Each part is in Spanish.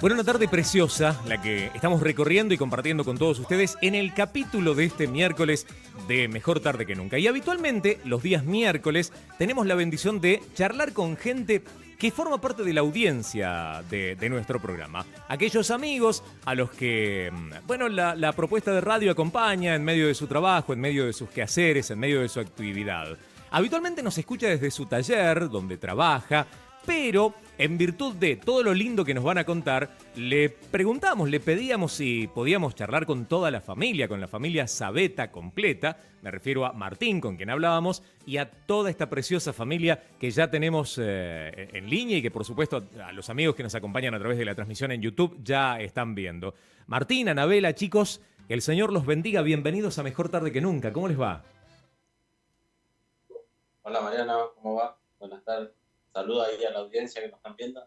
Bueno, una tarde preciosa, la que estamos recorriendo y compartiendo con todos ustedes en el capítulo de este miércoles de Mejor Tarde que Nunca. Y habitualmente, los días miércoles, tenemos la bendición de charlar con gente que forma parte de la audiencia de nuestro programa. Aquellos amigos a los que, bueno, la propuesta de radio acompaña en medio de su trabajo, en medio de sus quehaceres, en medio de su actividad. Habitualmente nos escucha desde su taller, donde trabaja, pero en virtud de todo lo lindo que nos van a contar, le preguntamos, le pedíamos si podíamos charlar con toda la familia, con la familia Sabeta completa. Me refiero a Martín, con quien hablábamos, y a toda esta preciosa familia que ya tenemos en línea y que, por supuesto, a los amigos que nos acompañan a través de la transmisión en YouTube ya están viendo. Martín, Anabela, chicos, que el Señor los bendiga. Bienvenidos a Mejor Tarde que Nunca. ¿Cómo les va? Hola Mariana, ¿cómo va? Buenas tardes. Saludos ahí a la audiencia que nos están viendo.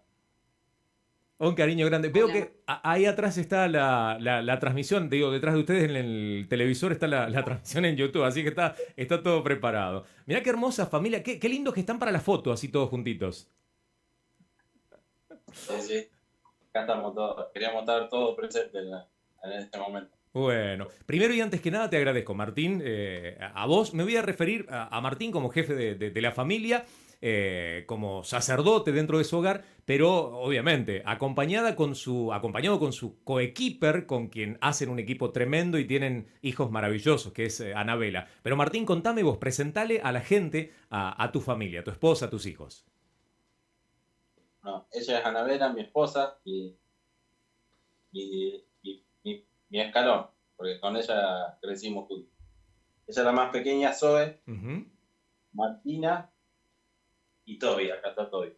Un cariño grande. Veo que ahí atrás está la transmisión, digo, detrás de ustedes en el televisor está la transmisión en YouTube, así que está todo preparado. Mirá qué hermosa familia, qué lindos que están para la foto, así todos juntitos. Sí. Acá estamos todos. Queríamos estar todos presentes en este momento. Bueno, primero y antes que nada te agradezco, Martín, a vos. Me voy a referir a Martín como jefe de la familia, como sacerdote dentro de su hogar, pero obviamente acompañado con su coequiper, con quien hacen un equipo tremendo y tienen hijos maravillosos, que es Anabela. Pero Martín, contame vos, presentale a la gente, a tu familia, a tu esposa, a tus hijos. No, ella es Anabela, mi esposa, y mi escalón, porque con ella crecimos juntos. Ella es la más pequeña, Zoe, Martina y Toby. Acá está Toby.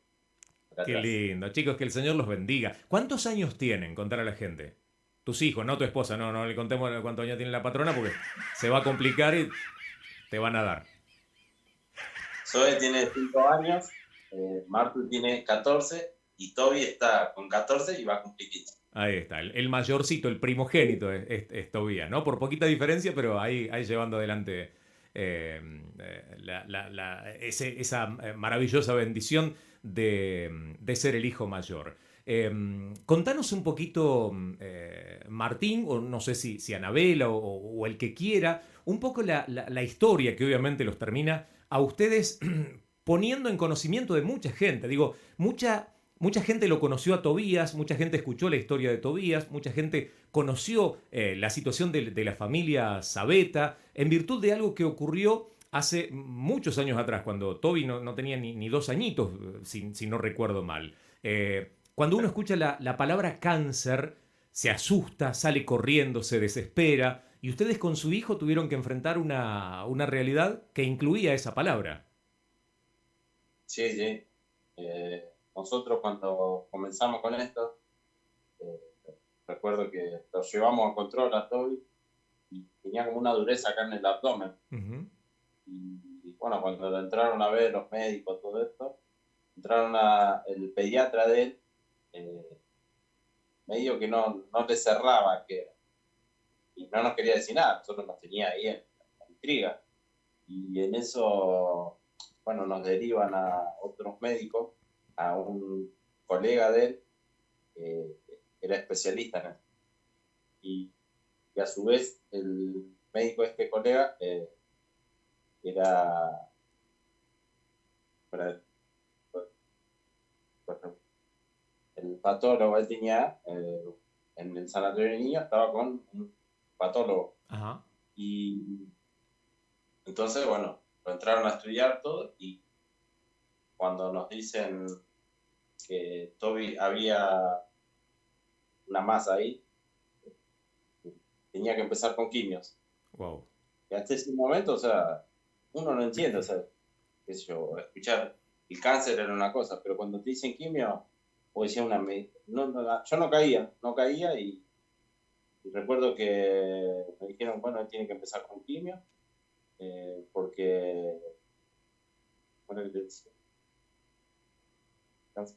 Qué lindo, chicos, que el Señor los bendiga. ¿Cuántos años tienen? Contar a la gente. Tus hijos, no tu esposa, no le contemos cuántos años tiene la patrona porque se va a complicar y te van a dar. Zoe tiene 5 años, Martu tiene 14 y Toby está con 14 y va a cumplir 15. Ahí está, el mayorcito, el primogénito es Tobías, ¿no? Por poquita diferencia, pero ahí llevando adelante esa maravillosa bendición de ser el hijo mayor. Contanos un poquito, Martín, o no sé si Anabela o el que quiera, un poco la historia que obviamente los termina a ustedes poniendo en conocimiento de mucha gente. Digo, mucha gente lo conoció a Tobías, mucha gente escuchó la historia de Tobías, mucha gente conoció la situación de la familia Sabeta en virtud de algo que ocurrió hace muchos años atrás, cuando Toby no tenía ni 2 añitos, si no recuerdo mal. Cuando uno escucha la palabra cáncer, se asusta, sale corriendo, se desespera, y ustedes con su hijo tuvieron que enfrentar una realidad que incluía esa palabra. Sí. Nosotros cuando comenzamos con esto, recuerdo que lo llevamos a control a Toby y tenía como una dureza acá en el abdomen. Y bueno, cuando lo entraron a ver los médicos, todo esto, entraron el pediatra de él, medio que no le cerraba que y no nos quería decir nada, nosotros nos tenía ahí en la intriga. Y en eso, bueno, nos derivan a otros médicos, a un colega de él, que era especialista en eso. Y a su vez, el médico de este colega era el patólogo. Él tenía en el sanatorio de niños, estaba con un patólogo. Ajá. Y entonces, bueno, lo entraron a estudiar todo y cuando nos dicen que Toby había una masa ahí, tenía que empezar con quimios. Wow. Y hasta ese momento, o sea, uno no entiende, o sea, qué sé yo, escuchar el cáncer era una cosa, pero cuando te dicen quimio, o decía yo no caía y recuerdo que me dijeron, bueno, él tiene que empezar con quimio, porque, bueno, le decía, cáncer.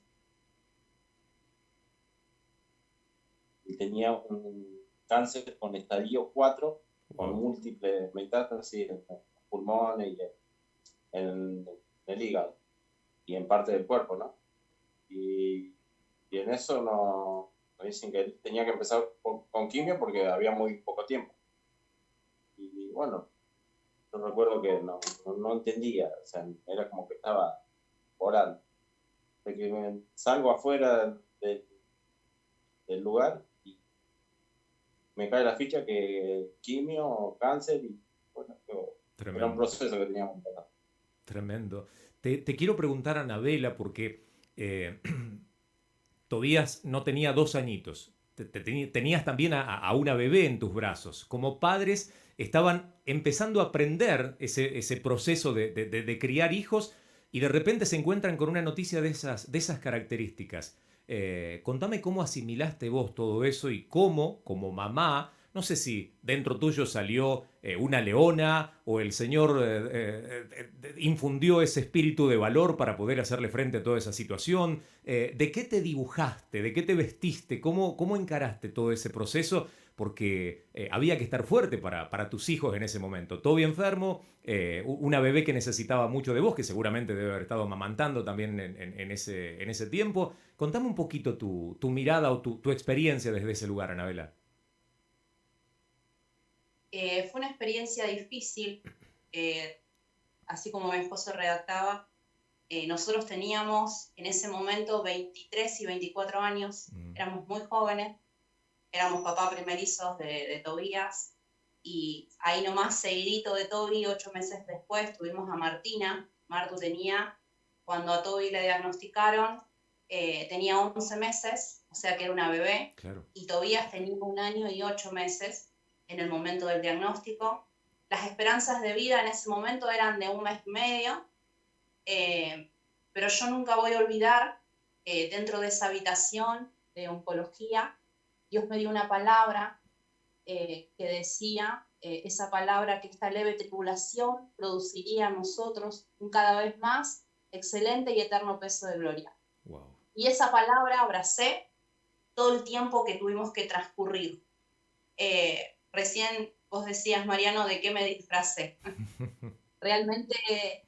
Y tenía un cáncer con estadio 4, con múltiples metástasis en los pulmones y en el hígado y en parte del cuerpo, ¿no? Y Y en eso nos dicen que tenía que empezar con quimio porque había muy poco tiempo. Y bueno, yo recuerdo que no entendía, o sea, era como que estaba orando. De que salgo afuera del lugar y me cae la ficha que quimio, cáncer y bueno, era un Tremendo. proceso que teníamos que pasar. Tremendo. Te quiero preguntar, Anabela, porque Tobías no tenía 2 añitos. Tenías también a una bebé en tus brazos. Como padres estaban empezando a aprender ese proceso de criar hijos y de repente se encuentran con una noticia de esas características. Contame cómo asimilaste vos todo eso y cómo, como mamá, no sé si dentro tuyo salió una leona o el Señor infundió ese espíritu de valor para poder hacerle frente a toda esa situación. ¿De qué te dibujaste? ¿De qué te vestiste? ¿Cómo encaraste todo ese proceso? Porque había que estar fuerte para tus hijos en ese momento. Toby enfermo, una bebé que necesitaba mucho de vos, que seguramente debe haber estado amamantando también en ese tiempo. Contame un poquito tu mirada o tu experiencia desde ese lugar, Anabela. Fue una experiencia difícil, eh, así como mi esposo redactaba. Nosotros teníamos en ese momento 23 y 24 años, éramos muy jóvenes, éramos papá primerizos de Tobías, y ahí nomás seguidito de Toby, 8 meses después, tuvimos a Martina. Martu tenía, cuando a Toby le diagnosticaron, tenía 11 meses, o sea que era una bebé, Claro. y Tobías tenía 1 año y 8 meses en el momento del diagnóstico. Las esperanzas de vida en ese momento eran de 1 mes y medio, pero yo nunca voy a olvidar, dentro de esa habitación de oncología, Dios me dio una palabra que decía, esa palabra, que esta leve tribulación produciría en nosotros un cada vez más excelente y eterno peso de gloria. Wow. Y esa palabra abracé todo el tiempo que tuvimos que transcurrir. Recién vos decías, Mariano, de qué me disfracé. Realmente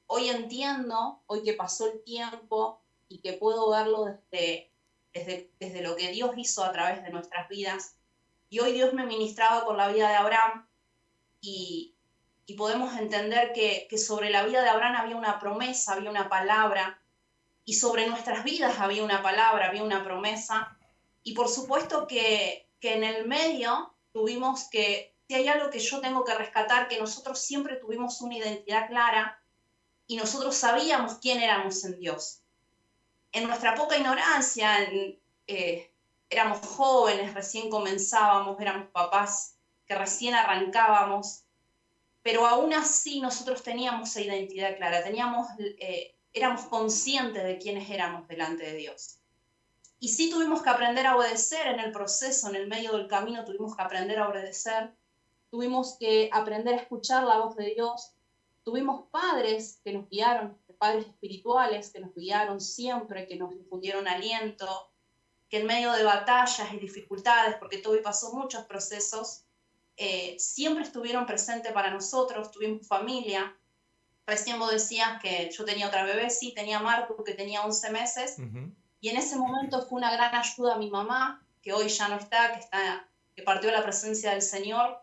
hoy entiendo, hoy que pasó el tiempo y que puedo verlo desde lo que Dios hizo a través de nuestras vidas. Y hoy Dios me ministraba con la vida de Abraham y podemos entender que sobre la vida de Abraham había una promesa, había una palabra, y sobre nuestras vidas había una palabra, había una promesa. Y por supuesto que en el medio tuvimos que, si hay algo que yo tengo que rescatar, que nosotros siempre tuvimos una identidad clara y nosotros sabíamos quién éramos en Dios. En nuestra poca ignorancia, éramos jóvenes, recién comenzábamos, éramos papás que recién arrancábamos, pero aún así nosotros teníamos esa identidad clara, éramos conscientes de quiénes éramos delante de Dios. Y sí tuvimos que aprender a obedecer en el proceso, en el medio del camino tuvimos que aprender a obedecer, tuvimos que aprender a escuchar la voz de Dios, tuvimos padres que nos guiaron, padres espirituales que nos guiaron siempre, que nos infundieron aliento, que en medio de batallas y dificultades, porque Toby pasó muchos procesos, siempre estuvieron presentes para nosotros, tuvimos familia. Recién vos decías que yo tenía otra bebé, sí, tenía a Marco, que tenía 11 meses, y en ese momento fue una gran ayuda a mi mamá, que hoy ya no está, que partió a la presencia del Señor,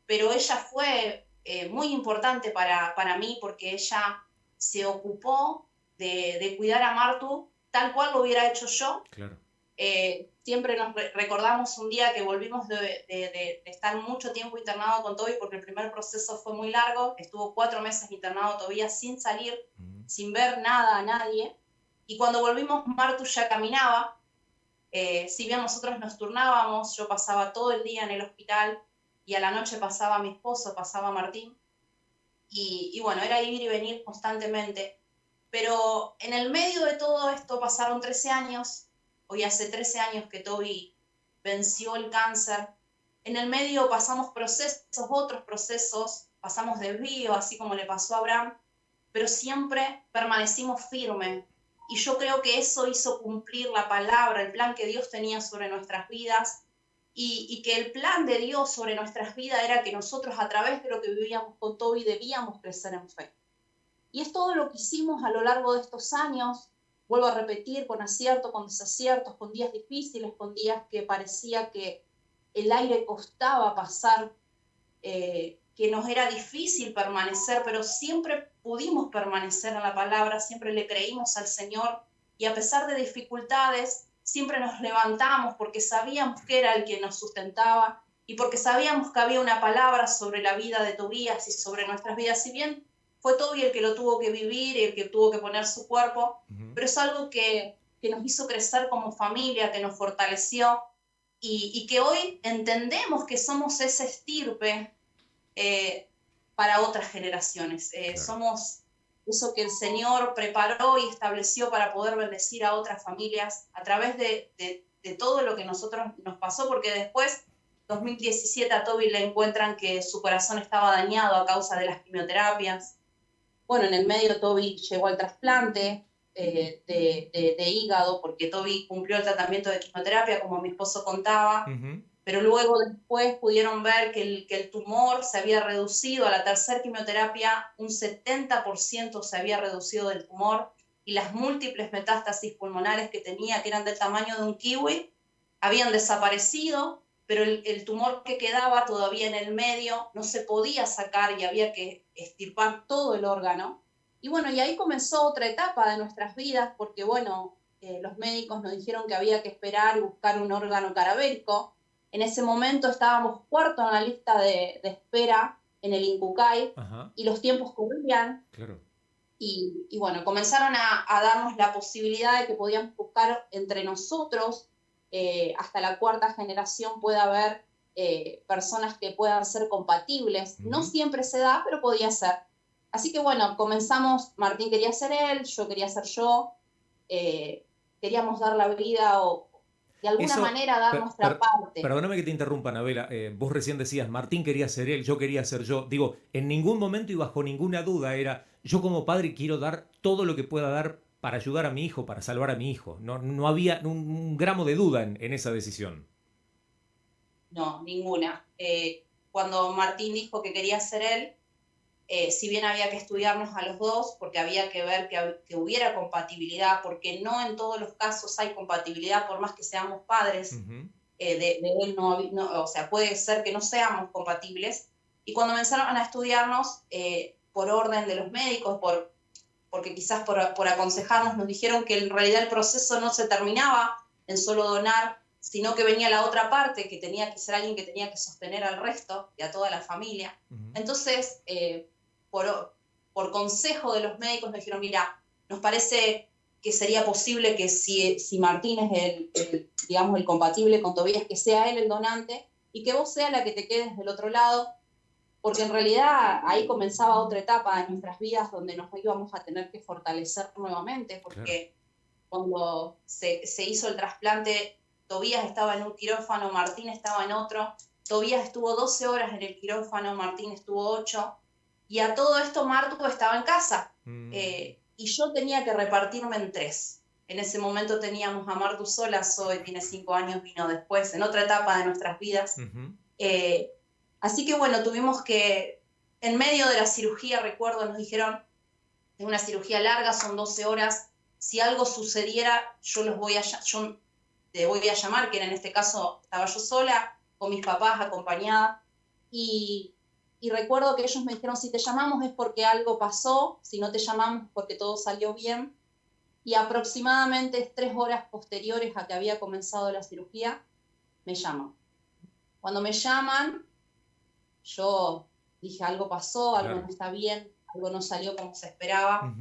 pero ella fue muy importante para mí, porque ella se ocupó de cuidar a Martu tal cual lo hubiera hecho yo. Claro. Siempre nos recordamos un día que volvimos de estar mucho tiempo internado con Toby, porque el primer proceso fue muy largo, estuvo 4 meses internado todavía sin salir, sin ver nada a nadie, y cuando volvimos Martu ya caminaba. Si bien nosotros nos turnábamos, yo pasaba todo el día en el hospital y a la noche pasaba mi esposo, pasaba Martín, y bueno, era ir y venir constantemente. Pero en el medio de todo esto pasaron 13 años, hoy hace 13 años que Toby venció el cáncer. En el medio pasamos procesos, otros procesos, pasamos desvío, así como le pasó a Abraham, pero siempre permanecimos firmes. Y yo creo que eso hizo cumplir la palabra, el plan que Dios tenía sobre nuestras vidas, y que el plan de Dios sobre nuestras vidas era que nosotros, a través de lo que vivíamos con Toby, debíamos crecer en fe. Y es todo lo que hicimos a lo largo de estos años. vuelvo a repetir, con acierto, con desaciertos, con días difíciles, con días que parecía que el aire costaba pasar, que nos era difícil permanecer, pero siempre pudimos permanecer en la palabra, siempre le creímos al Señor, y a pesar de dificultades, siempre nos levantamos porque sabíamos que era el que nos sustentaba y porque sabíamos que había una palabra sobre la vida de Tobías y sobre nuestras vidas. Si bien fue Toby el que lo tuvo que vivir y el que tuvo que poner su cuerpo, pero es algo que nos hizo crecer como familia, que nos fortaleció y que hoy entendemos que somos esa estirpe para otras generaciones. Claro. Somos eso que el Señor preparó y estableció para poder bendecir a otras familias a través de todo lo que nosotros nos pasó, porque después, 2017, a Toby le encuentran que su corazón estaba dañado a causa de las quimioterapias. Bueno, en el medio Toby llegó al trasplante de hígado, porque Toby cumplió el tratamiento de quimioterapia, como mi esposo contaba, pero luego después pudieron ver que el tumor se había reducido a la tercera quimioterapia, un 70% se había reducido del tumor, y las múltiples metástasis pulmonares que tenía, que eran del tamaño de un kiwi, habían desaparecido, pero el tumor que quedaba todavía en el medio no se podía sacar y había que extirpar todo el órgano. Y bueno, y ahí comenzó otra etapa de nuestras vidas, porque bueno, los médicos nos dijeron que había que esperar y buscar un órgano cadavérico. En ese momento estábamos cuarto en la lista de espera en el Incucay, y los tiempos corrían. Claro. Y bueno, comenzaron a darnos la posibilidad de que podíamos buscar entre nosotros, hasta la cuarta generación puede haber personas que puedan ser compatibles. No siempre se da, pero podía ser. Así que bueno, comenzamos, Martín quería ser él, yo quería ser yo, queríamos dar la vida o de alguna manera dar nuestra parte. Perdóname que te interrumpa, Anabela. Vos recién decías, Martín quería ser él, yo quería ser yo. Digo, en ningún momento y bajo ninguna duda era, yo como padre quiero dar todo lo que pueda dar para ayudar a mi hijo, para salvar a mi hijo. No había un gramo de duda en esa decisión. No, ninguna. Cuando Martín dijo que quería ser él, si bien había que estudiarnos a los dos, porque había que ver que hubiera compatibilidad, porque no en todos los casos hay compatibilidad, por más que seamos padres, de él o sea, puede ser que no seamos compatibles. Y cuando comenzaron a estudiarnos, por orden de los médicos, porque quizás por aconsejarnos, nos dijeron que en realidad el proceso no se terminaba en solo donar, sino que venía la otra parte, que tenía que ser alguien que tenía que sostener al resto y a toda la familia. Entonces, por consejo de los médicos, nos dijeron, mira, nos parece que sería posible que si Martín es digamos, el compatible con Tobías, que sea él el donante, y que vos seas la que te quedes del otro lado, porque en realidad ahí comenzaba otra etapa de nuestras vidas donde nos íbamos a tener que fortalecer nuevamente, porque cuando se hizo el trasplante, Tobías estaba en un quirófano, Martín estaba en otro. Tobías estuvo 12 horas en el quirófano, Martín estuvo 8, y a todo esto Martu estaba en casa, y yo tenía que repartirme en 3. En ese momento teníamos a Martu sola, Zoe tiene 5 años, vino después, en otra etapa de nuestras vidas. Así que bueno, tuvimos que, en medio de la cirugía, recuerdo, nos dijeron, es una cirugía larga, son 12 horas, si algo sucediera, yo te voy a llamar, que en este caso estaba yo sola, con mis papás acompañada, y recuerdo que ellos me dijeron, si te llamamos es porque algo pasó, si no te llamamos es porque todo salió bien, y aproximadamente 3 horas posteriores a que había comenzado la cirugía, me llaman. Cuando me llaman, yo dije, algo pasó, algo no está bien, algo no salió como se esperaba,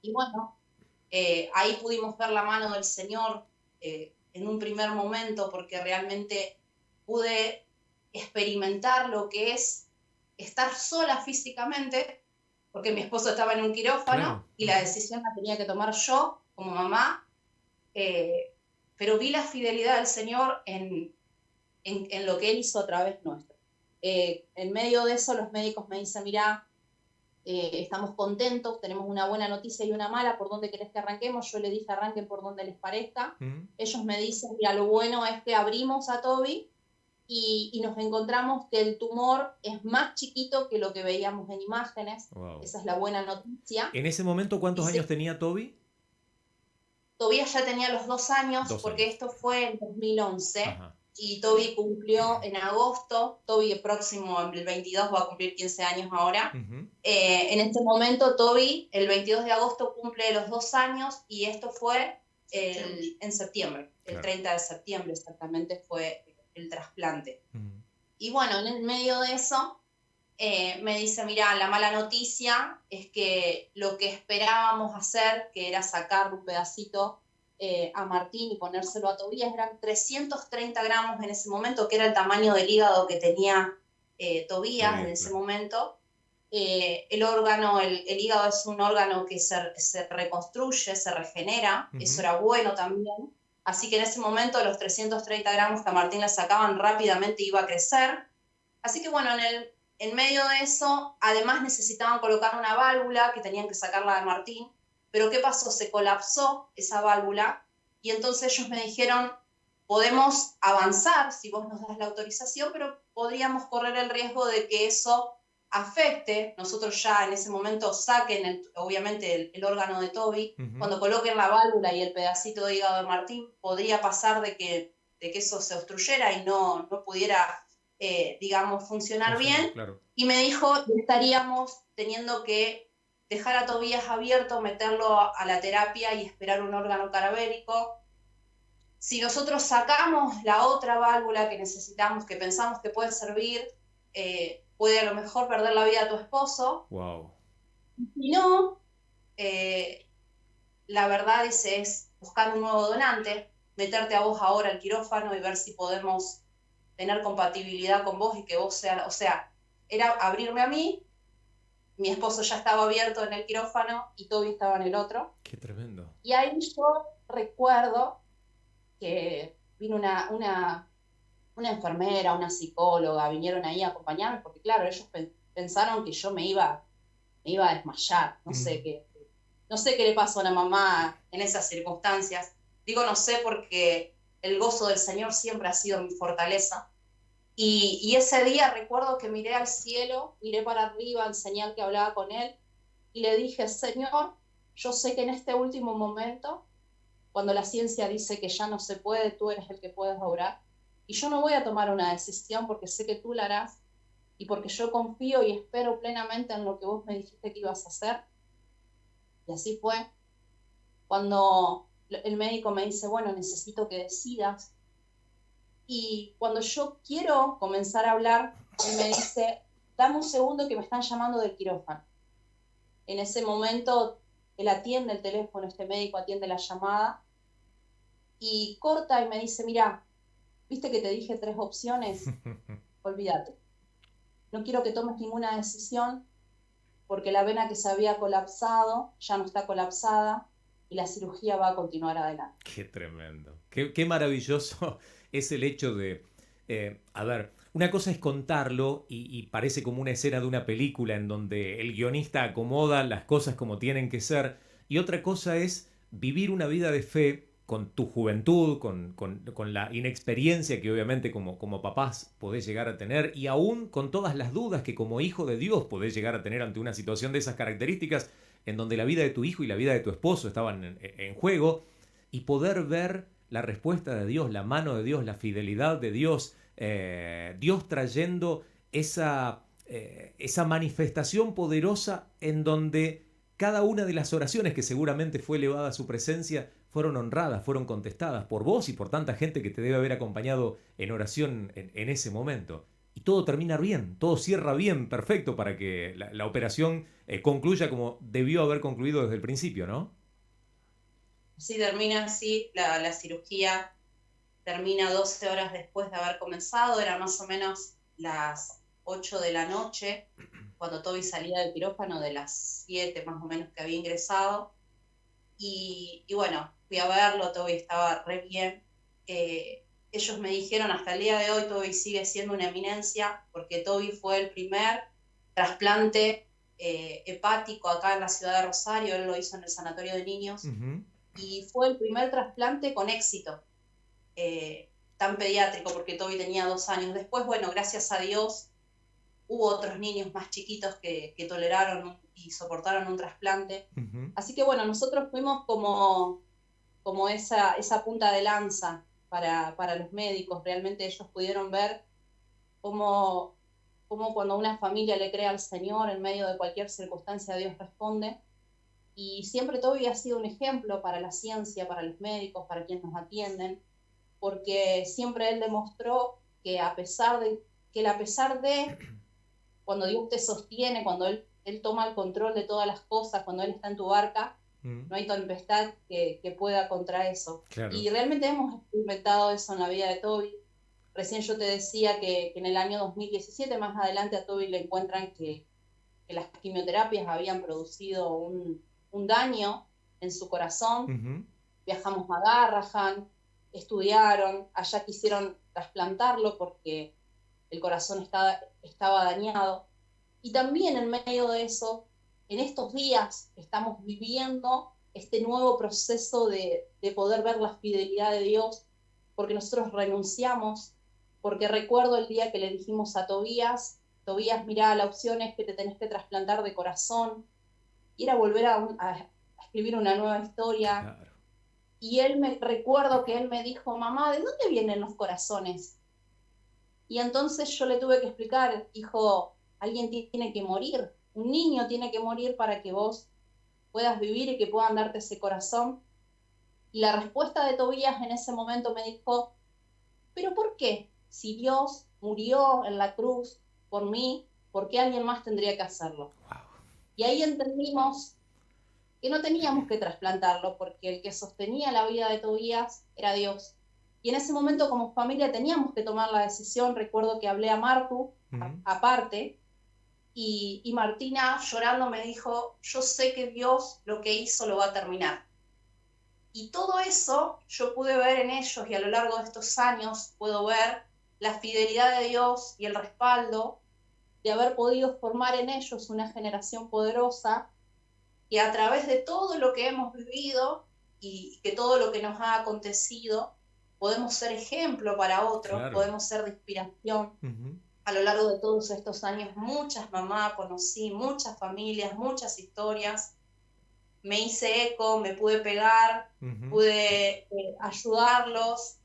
y bueno, ahí pudimos ver la mano del Señor en un primer momento, porque realmente pude experimentar lo que es estar sola físicamente, porque mi esposo estaba en un quirófano y la decisión la tenía que tomar yo como mamá, pero vi la fidelidad del Señor en lo que Él hizo a través nuestro. En medio de eso los médicos me dicen, mira, estamos contentos, tenemos una buena noticia y una mala, ¿por dónde querés que arranquemos? Yo le dije, arranquen por donde les parezca. Ellos me dicen, mira, lo bueno es que abrimos a Toby y nos encontramos que el tumor es más chiquito que lo que veíamos en imágenes. Esa es la buena noticia. ¿En ese momento cuántos años tenía Toby? Tobías ya tenía los 2 años, 2 porque años. esto fue en 2011, Ajá. y Toby cumplió en agosto. Toby el próximo, el 22, va a cumplir 15 años ahora. Ujú. En este momento, Toby, el 22 de agosto, cumple los 2 años, y esto fue en septiembre, el Claro. 30 de septiembre exactamente fue el trasplante. Ujú. Y bueno, en el medio de eso, me dice, mira, la mala noticia es que lo que esperábamos hacer, que era sacar un pedacito a Martín y ponérselo a Tobías, eran 330 gramos en ese momento, que era el tamaño del hígado que tenía Tobías en ese Claro. momento. El órgano, el hígado es un órgano que se reconstruye, se regenera, eso era bueno también. Así que en ese momento los 330 gramos que a Martín le sacaban rápidamente iba a crecer. Así que bueno, en medio de eso, además necesitaban colocar una válvula que tenían que sacarla de Martín. Pero ¿qué pasó? Se colapsó esa válvula y entonces ellos me dijeron, podemos avanzar si vos nos das la autorización, pero podríamos correr el riesgo de que eso afecte. Nosotros ya en ese momento saquen obviamente el órgano de Toby. Cuando coloquen la válvula y el pedacito de hígado de Martín, podría pasar de que eso se obstruyera y no pudiera digamos, funcionar bien. Claro. Y me dijo, estaríamos teniendo que dejar a Tobías abierto, meterlo a la terapia y esperar un órgano cadavérico. Si nosotros sacamos la otra válvula que necesitamos, que pensamos que puede servir, puede a lo mejor perder la vida a tu esposo. Wow. Si no, la verdad es buscar un nuevo donante, meterte a vos ahora al quirófano y ver si podemos tener compatibilidad con vos y que vos seas, o sea, era abrirme a mí, mi esposo ya estaba abierto en el quirófano y Toby estaba en el otro. Qué tremendo. Y ahí yo recuerdo que vino una enfermera, una psicóloga, vinieron ahí a acompañarme, porque claro, ellos pensaron que yo me iba a desmayar, no sé qué le pasó a una mamá en esas circunstancias. Digo no sé porque el gozo del Señor siempre ha sido mi fortaleza. Y ese día recuerdo que miré al cielo, miré para arriba en señal que hablaba con Él, y le dije, Señor, yo sé que en este último momento, cuando la ciencia dice que ya no se puede, tú eres el que puedes obrar, y yo no voy a tomar una decisión porque sé que tú la harás, y porque yo confío y espero plenamente en lo que vos me dijiste que ibas a hacer. Y así fue. Cuando el médico me dice, bueno, necesito que decidas. Y cuando yo quiero comenzar a hablar, él me dice, dame un segundo que me están llamando del quirófano. En ese momento, él atiende el teléfono, este médico atiende la llamada, y corta y me dice, mira, ¿viste que te dije 3 opciones? Olvídate. No quiero que tomes ninguna decisión, porque la vena que se había colapsado ya no está colapsada, y la cirugía va a continuar adelante. Qué tremendo. Qué maravilloso es el hecho de... a ver, una cosa es contarlo y parece como una escena de una película en donde el guionista acomoda las cosas como tienen que ser, y otra cosa es vivir una vida de fe con tu juventud, con la inexperiencia que obviamente como papás podés llegar a tener, y aún con todas las dudas que como hijo de Dios podés llegar a tener ante una situación de esas características, en donde la vida de tu hijo y la vida de tu esposo estaban en juego, y poder ver la respuesta de Dios, la mano de Dios, la fidelidad de Dios, Dios trayendo esa manifestación poderosa en donde cada una de las oraciones que seguramente fue elevada a su presencia fueron honradas, fueron contestadas por vos y por tanta gente que te debe haber acompañado en oración en ese momento. Y todo termina bien, todo cierra bien, perfecto, para que la operación concluya como debió haber concluido desde el principio, ¿no? Sí, termina así, la cirugía termina 12 horas después de haber comenzado, eran más o menos las 8 de la noche, cuando Toby salía del quirófano, de las 7 más o menos que había ingresado, y bueno, fui a verlo, Toby estaba re bien. Ellos me dijeron, hasta el día de hoy Toby sigue siendo una eminencia, porque Toby fue el primer trasplante hepático acá en la ciudad de Rosario, él lo hizo en el sanatorio de niños, y fue el primer trasplante con éxito, tan pediátrico, porque Toby tenía 2 años. Después, bueno, gracias a Dios, hubo otros niños más chiquitos que toleraron y soportaron un trasplante. Así que bueno, nosotros fuimos como como esa punta de lanza para los médicos. Realmente ellos pudieron ver cómo cuando una familia le cree al Señor en medio de cualquier circunstancia, Dios responde. Y siempre Toby ha sido un ejemplo para la ciencia, para los médicos, para quienes nos atienden, porque siempre él demostró que a pesar de cuando Dios te sostiene, cuando él toma el control de todas las cosas, cuando Él está en tu barca, no hay tempestad que pueda contra eso. Claro. Y realmente hemos experimentado eso en la vida de Toby. Recién yo te decía que en el año 2017, más adelante, a Toby le encuentran que las quimioterapias habían producido un daño en su corazón. Viajamos a Garrahan, estudiaron, allá quisieron trasplantarlo porque el corazón estaba dañado. Y también en medio de eso, en estos días estamos viviendo este nuevo proceso de poder ver la fidelidad de Dios, porque nosotros renunciamos, porque recuerdo el día que le dijimos a Tobías, mirá, la opción es que te tenés que trasplantar de corazón, y era volver a escribir una nueva historia. Claro. Y recuerdo que él me dijo, mamá, ¿de dónde vienen los corazones? Y entonces yo le tuve que explicar, hijo, alguien tiene que morir, un niño tiene que morir para que vos puedas vivir y que puedan darte ese corazón. Y la respuesta de Tobías en ese momento me dijo, ¿pero por qué? Si Dios murió en la cruz por mí, ¿por qué alguien más tendría que hacerlo? Wow. Y ahí entendimos que no teníamos que trasplantarlo, porque el que sostenía la vida de Tobías era Dios. Y en ese momento como familia teníamos que tomar la decisión. Recuerdo que hablé a Martu, aparte, y Martina llorando me dijo, yo sé que Dios lo que hizo lo va a terminar. Y todo eso yo pude ver en ellos, y a lo largo de estos años puedo ver la fidelidad de Dios y el respaldo de haber podido formar en ellos una generación poderosa que a través de todo lo que hemos vivido y que todo lo que nos ha acontecido, podemos ser ejemplo para otros, claro, podemos ser de inspiración. A lo largo de todos estos años, muchas mamás conocí, muchas familias, muchas historias. Me hice eco, me pude pegar, pude ayudarlos.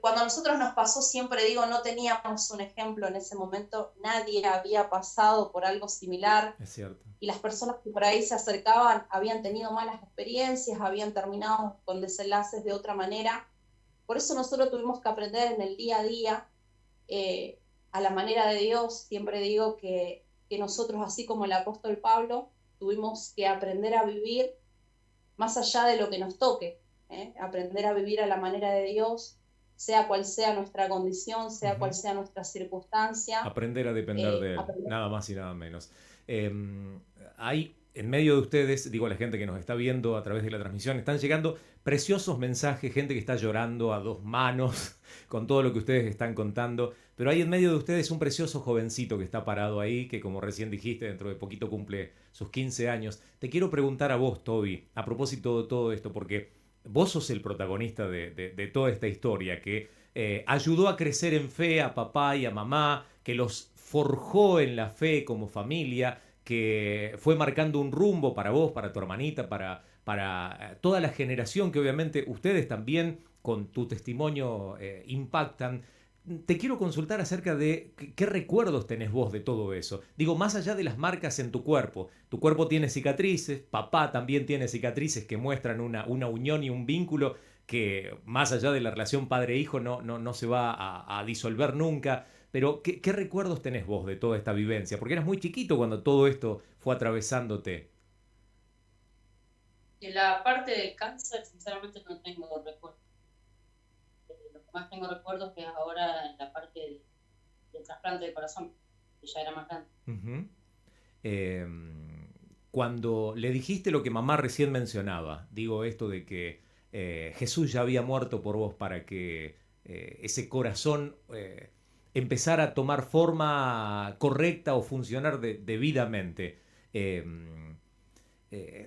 Cuando a nosotros nos pasó, siempre digo, no teníamos un ejemplo en ese momento, nadie había pasado por algo similar. Es cierto. Y las personas que por ahí se acercaban habían tenido malas experiencias, habían terminado con desenlaces de otra manera. Por eso nosotros tuvimos que aprender en el día a día, a la manera de Dios. Siempre digo que nosotros, así como el apóstol Pablo, tuvimos que aprender a vivir más allá de lo que nos toque, aprender a vivir a la manera de Dios, sea cual sea nuestra condición, sea cual sea nuestra circunstancia. Aprender a depender de Él, nada más y nada menos. Hay en medio de ustedes, digo a la gente que nos está viendo a través de la transmisión, están llegando preciosos mensajes, gente que está llorando a dos manos con todo lo que ustedes están contando, pero hay en medio de ustedes un precioso jovencito que está parado ahí, que como recién dijiste, dentro de poquito cumple sus 15 años. Te quiero preguntar a vos, Toby, a propósito de todo esto, porque vos sos el protagonista de toda esta historia, que ayudó a crecer en fe a papá y a mamá, que los forjó en la fe como familia, que fue marcando un rumbo para vos, para tu hermanita, para toda la generación que obviamente ustedes también con tu testimonio impactan. Te quiero consultar acerca de qué recuerdos tenés vos de todo eso. Digo, más allá de las marcas en tu cuerpo tiene cicatrices, papá también tiene cicatrices que muestran una unión y un vínculo que más allá de la relación padre-hijo no se va a disolver nunca. Pero, ¿qué recuerdos tenés vos de toda esta vivencia? Porque eras muy chiquito cuando todo esto fue atravesándote. De la parte del cáncer, sinceramente, no tengo recuerdos. Lo que más tengo recuerdos es ahora en la parte del trasplante de corazón, que ya era más grande. Cuando le dijiste lo que mamá recién mencionaba, digo esto de que Jesús ya había muerto por vos para que ese corazón empezar a tomar forma correcta o funcionar debidamente.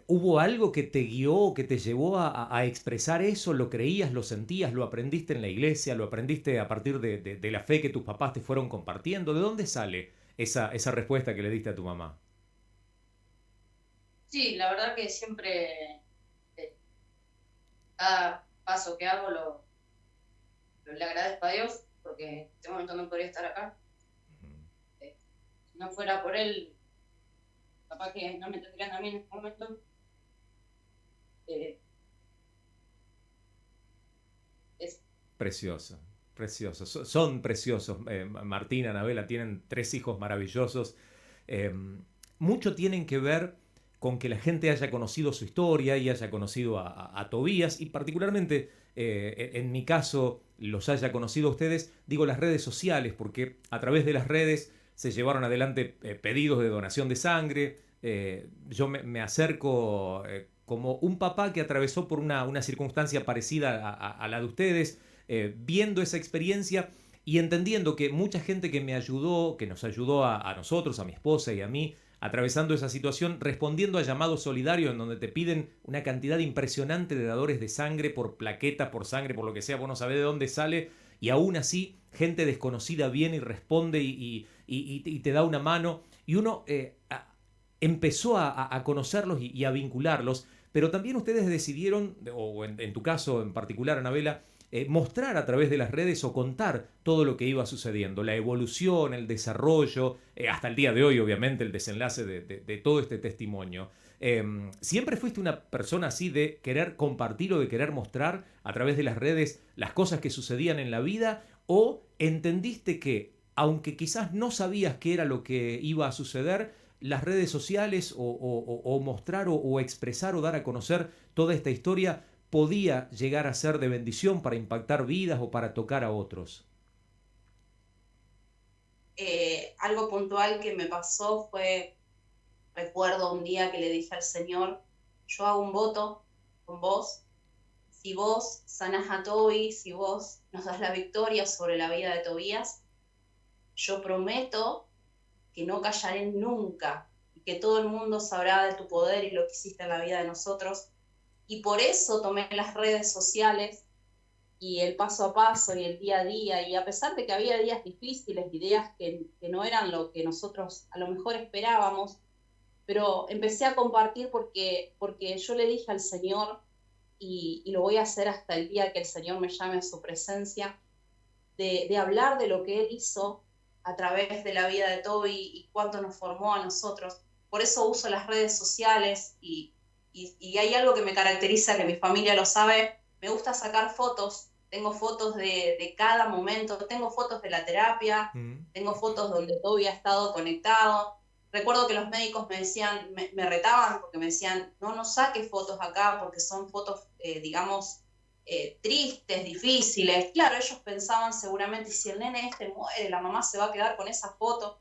¿Hubo algo que te guió, que te llevó a expresar eso? ¿Lo creías, lo sentías, lo aprendiste en la iglesia, lo aprendiste a partir de la fe que tus papás te fueron compartiendo? ¿De dónde sale esa respuesta que le diste a tu mamá? Sí, la verdad que siempre cada paso que hago le agradezco a Dios, porque en este momento no podría estar acá. Si no fuera por Él, capaz que no me tendrían a mí en este momento. Es Precioso, precioso. Son preciosos. Martín, Anabela, tienen 3 hijos maravillosos. Mucho tienen que ver con que la gente haya conocido su historia y haya conocido a Tobías, y particularmente en mi caso los haya conocido a ustedes, digo las redes sociales, porque a través de las redes se llevaron adelante pedidos de donación de sangre. Yo me acerco como un papá que atravesó por una circunstancia parecida a la de ustedes, viendo esa experiencia y entendiendo que mucha gente que me ayudó, que nos ayudó a nosotros, a mi esposa y a mí, atravesando esa situación, respondiendo a llamados solidarios en donde te piden una cantidad impresionante de dadores de sangre por plaquetas, por sangre, por lo que sea, vos no sabés de dónde sale, y aún así gente desconocida viene y responde y te da una mano, y uno empezó a conocerlos y a vincularlos, pero también ustedes decidieron, o en tu caso en particular, Anabela, mostrar a través de las redes o contar todo lo que iba sucediendo, la evolución, el desarrollo, hasta el día de hoy, obviamente, el desenlace de todo este testimonio. ¿Siempre fuiste una persona así de querer compartir o de querer mostrar a través de las redes las cosas que sucedían en la vida? ¿O entendiste que, aunque quizás no sabías qué era lo que iba a suceder, las redes sociales o mostrar o expresar o dar a conocer toda esta historia podía llegar a ser de bendición para impactar vidas o para tocar a otros? Algo puntual que me pasó fue, recuerdo un día que le dije al Señor, yo hago un voto con vos, si vos sanás a Toby, si vos nos das la victoria sobre la vida de Tobías, yo prometo que no callaré nunca y que todo el mundo sabrá de tu poder y lo que hiciste en la vida de nosotros. Y por eso tomé las redes sociales y el paso a paso y el día a día, y a pesar de que había días difíciles y días que no eran lo que nosotros a lo mejor esperábamos, pero empecé a compartir porque yo le dije al Señor, y lo voy a hacer hasta el día que el Señor me llame a su presencia, de hablar de lo que Él hizo a través de la vida de Toby y cuánto nos formó a nosotros. Por eso uso las redes sociales y hay algo que me caracteriza, que mi familia lo sabe, me gusta sacar fotos, tengo fotos de cada momento, tengo fotos de la terapia, tengo fotos donde Toby ha estado conectado. Recuerdo que los médicos me decían, me retaban porque me decían, no saques fotos acá porque son fotos, digamos, tristes, difíciles. Claro, ellos pensaban seguramente, si el nene este muere, la mamá se va a quedar con esa foto.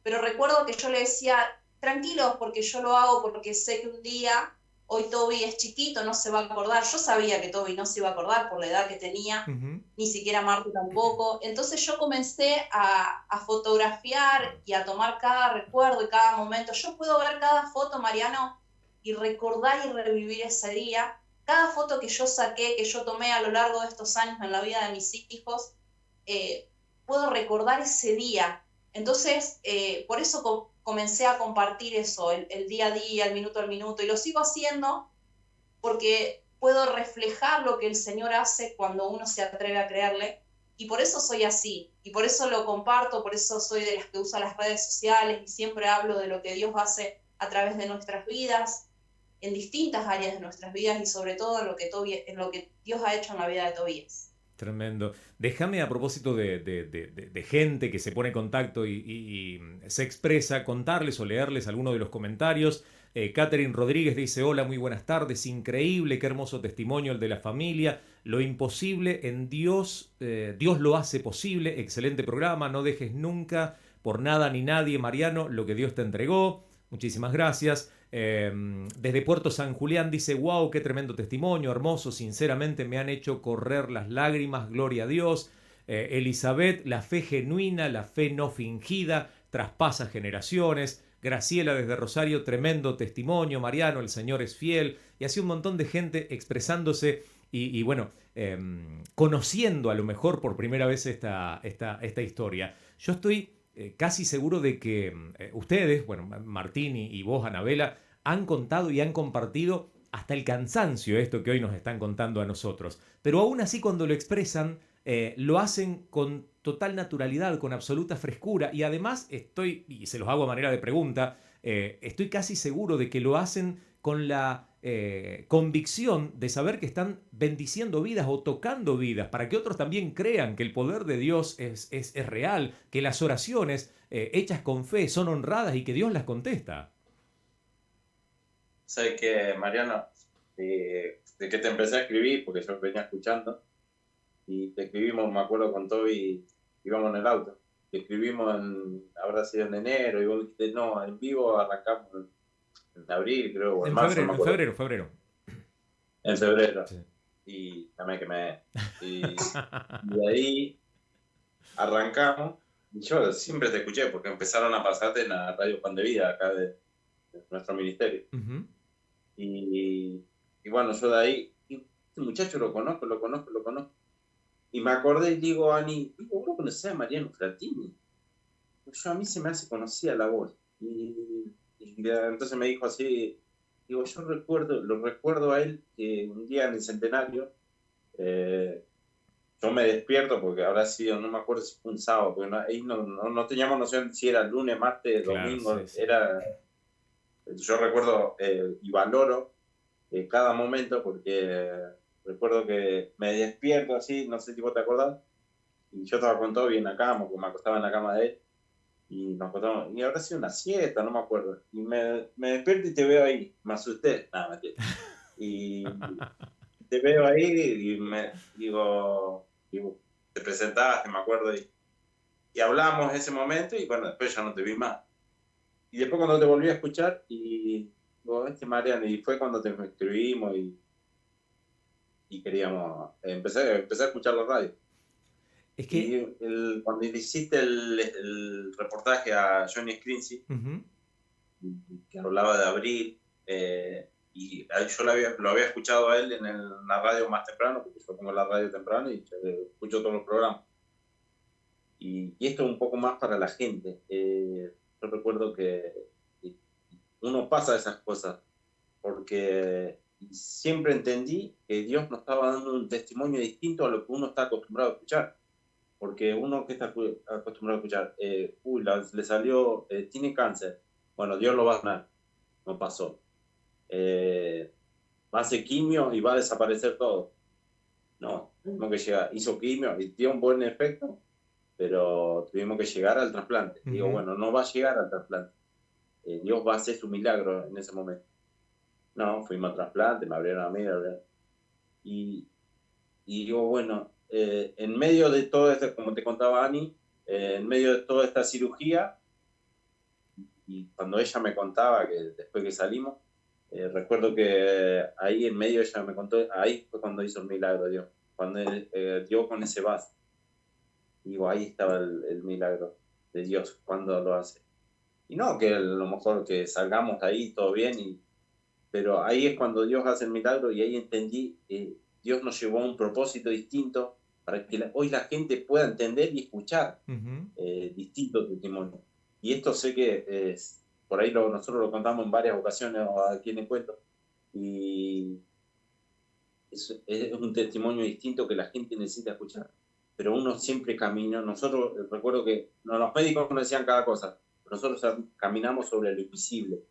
Pero recuerdo que yo le decía, tranquilos, porque yo lo hago porque sé que un día, hoy Toby es chiquito, no se va a acordar. Yo sabía que Toby no se iba a acordar por la edad que tenía, ni siquiera Marta tampoco. Entonces yo comencé a fotografiar y a tomar cada recuerdo y cada momento. Yo puedo ver cada foto, Mariano, y recordar y revivir ese día. Cada foto que yo saqué, que yo tomé a lo largo de estos años en la vida de mis hijos, puedo recordar ese día. Entonces, por eso comencé a compartir eso, el día a día, el minuto al minuto, y lo sigo haciendo porque puedo reflejar lo que el Señor hace cuando uno se atreve a creerle, y por eso soy así, y por eso lo comparto, por eso soy de las que usa las redes sociales y siempre hablo de lo que Dios hace a través de nuestras vidas, en distintas áreas de nuestras vidas y sobre todo en lo que Dios ha hecho en la vida de Tobías. Tremendo. Déjame, a propósito de gente que se pone en contacto y se expresa, contarles o leerles algunos de los comentarios. Catherine Rodríguez dice: hola, muy buenas tardes, increíble, qué hermoso testimonio el de la familia. Lo imposible en Dios, Dios lo hace posible. Excelente programa, no dejes nunca por nada ni nadie, Mariano, lo que Dios te entregó. Muchísimas gracias. Desde Puerto San Julián dice: wow, qué tremendo testimonio, hermoso, sinceramente me han hecho correr las lágrimas, gloria a Dios. Elizabeth, la fe genuina, la fe no fingida, traspasa generaciones. Graciela desde Rosario, tremendo testimonio. Mariano, el Señor es fiel. Y así un montón de gente expresándose y bueno, conociendo a lo mejor por primera vez esta historia. Yo estoy casi seguro de que ustedes, bueno, Martín y vos, Anabela, han contado y han compartido hasta el cansancio esto que hoy nos están contando a nosotros. Pero aún así cuando lo expresan, lo hacen con total naturalidad, con absoluta frescura. Y además y se los hago a manera de pregunta, estoy casi seguro de que lo hacen con la convicción de saber que están bendiciendo vidas o tocando vidas, para que otros también crean que el poder de Dios es real, que las oraciones hechas con fe son honradas y que Dios las contesta. Sabes que, Mariano, de que te empecé a escribir, porque yo venía escuchando, y te escribimos, me acuerdo con Toby, íbamos en el auto, te escribimos habrá sido en enero, y vos dijiste, no, en vivo arrancamos en abril, creo, o en marzo. Febrero, no febrero. En febrero. Sí. Y también que y de ahí arrancamos, y yo siempre te escuché, porque empezaron a pasarte en la radio Pan de Vida, acá de nuestro ministerio. Uh-huh. Y bueno, yo de ahí, este muchacho lo conozco. Y me acordé y digo, Ani, ¿vos conocés a Mariano Frattini? A mí se me hace conocida la voz. Y entonces me dijo así, digo, lo recuerdo a él que un día en el centenario, yo me despierto porque habrá sido, no me acuerdo si fue un sábado, porque ahí no teníamos noción si era lunes, martes, domingo, sí. Yo recuerdo y valoro cada momento porque recuerdo que me despierto así, no sé si vos te acordás, y yo estaba con Toby en la cama, porque me acostaba en la cama de él, y nos acostamos, y habrá sido una siesta, no me acuerdo, y me despierto y te veo ahí, me asusté, nada, mentira, y te veo ahí y me digo, te presentaste, me acuerdo, y hablamos ese momento, y bueno, después ya no te vi más. Y después cuando te volví a escuchar, y digo, Mariano, y fue cuando te escribimos y queríamos empecé a escuchar la radio. Es que cuando hiciste el reportaje a Johnny Scrinzi, uh-huh, que hablaba de Abril, y yo lo había escuchado a él en la radio más temprano, porque yo pongo la radio temprano y escucho todos los programas. Y esto es un poco más para la gente. Yo recuerdo que uno pasa esas cosas, porque siempre entendí que Dios nos estaba dando un testimonio distinto a lo que uno está acostumbrado a escuchar. Porque uno que está acostumbrado a escuchar, le salió, tiene cáncer, bueno, Dios lo va a sanar, no pasó. Va a hacer quimio y va a desaparecer todo. No, tuvimos que llegar, hizo quimio y dio un buen efecto, pero tuvimos que llegar al trasplante. Uh-huh. Digo, bueno, no va a llegar al trasplante. Dios va a hacer su milagro en ese momento. No, fuimos al trasplante, me abrieron a mí, y digo, bueno, en medio de todo esto, como te contaba Ani, en medio de toda esta cirugía, y cuando ella me contaba, que después que salimos, recuerdo que ahí en medio ella me contó, ahí fue cuando hizo el milagro Dios, cuando dio con ese vaso. Digo, ahí estaba el milagro de Dios, cuando lo hace. Y no, que a lo mejor que salgamos de ahí todo bien, pero ahí es cuando Dios hace el milagro, y ahí entendí que Dios nos llevó a un propósito distinto para que hoy la gente pueda entender y escuchar uh-huh, distinto testimonio. Y esto sé que por ahí nosotros lo contamos en varias ocasiones aquí en el cuento, y es un testimonio distinto que la gente necesita escuchar. Pero uno siempre camina, nosotros recuerdo que los médicos nos decían cada cosa, pero nosotros caminamos sobre lo invisible.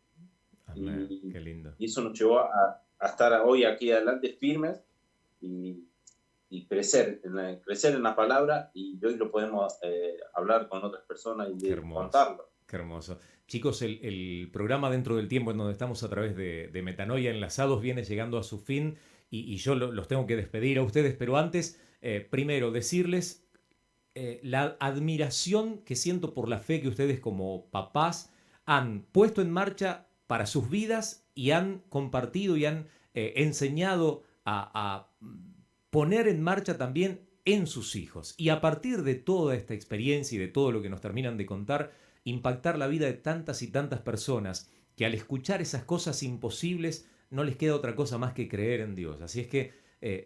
Qué lindo. Y eso nos llevó a estar hoy aquí adelante firmes y crecer en la palabra, y hoy lo podemos hablar con otras personas y contarlo. Qué hermoso. Chicos, el programa Dentro del Tiempo, en donde estamos a través de Metanoia Enlazados, viene llegando a su fin, y yo los tengo que despedir a ustedes, pero antes, primero, decirles la admiración que siento por la fe que ustedes como papás han puesto en marcha para sus vidas, y han compartido y han enseñado a poner en marcha también en sus hijos. Y a partir de toda esta experiencia y de todo lo que nos terminan de contar, impactar la vida de tantas y tantas personas que al escuchar esas cosas imposibles no les queda otra cosa más que creer en Dios. Así es que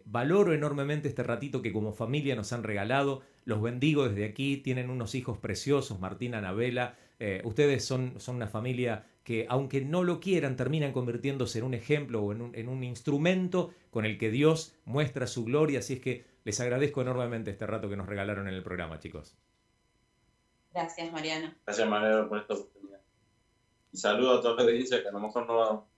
valoro enormemente este ratito que como familia nos han regalado. Los bendigo desde aquí. Tienen unos hijos preciosos, Martín, Anabela, Ustedes son una familia que, aunque no lo quieran, terminan convirtiéndose en un ejemplo o en un instrumento con el que Dios muestra su gloria. Así es que les agradezco enormemente este rato que nos regalaron en el programa, chicos. Gracias, Mariano. Gracias, Mariano, por esta oportunidad. Y saludo a toda la audiencia que a lo mejor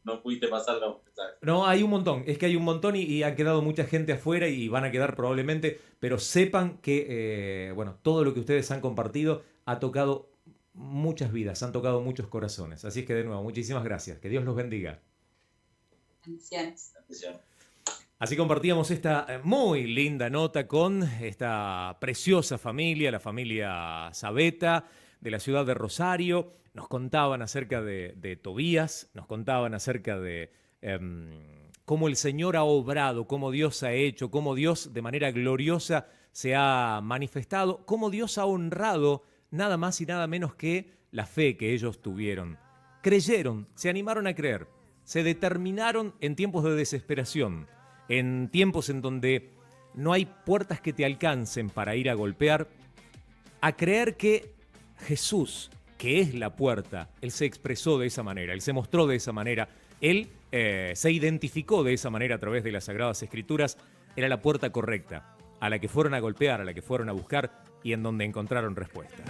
no pudiste pasar la mensaje. No, hay un montón, es que hay un montón y ha quedado mucha gente afuera y van a quedar probablemente, pero sepan que bueno, todo lo que ustedes han compartido ha tocado muchas vidas, han tocado muchos corazones. Así es que de nuevo, muchísimas gracias, que Dios los bendiga. Bendiciones. Bendiciones. Así compartíamos esta muy linda nota con esta preciosa familia, la familia Sabeta de la ciudad de Rosario. Nos contaban acerca de Tobías, nos contaban acerca de cómo el Señor ha obrado, cómo Dios ha hecho, cómo Dios de manera gloriosa se ha manifestado, cómo Dios ha honrado nada más y nada menos que la fe que ellos tuvieron. Creyeron, se animaron a creer, se determinaron en tiempos de desesperación, en tiempos en donde no hay puertas que te alcancen para ir a golpear, a creer que Jesús, que es la puerta, Él se expresó de esa manera, Él se mostró de esa manera, Él se identificó de esa manera a través de las Sagradas Escrituras, era la puerta correcta, a la que fueron a golpear, a la que fueron a buscar y en donde encontraron respuesta.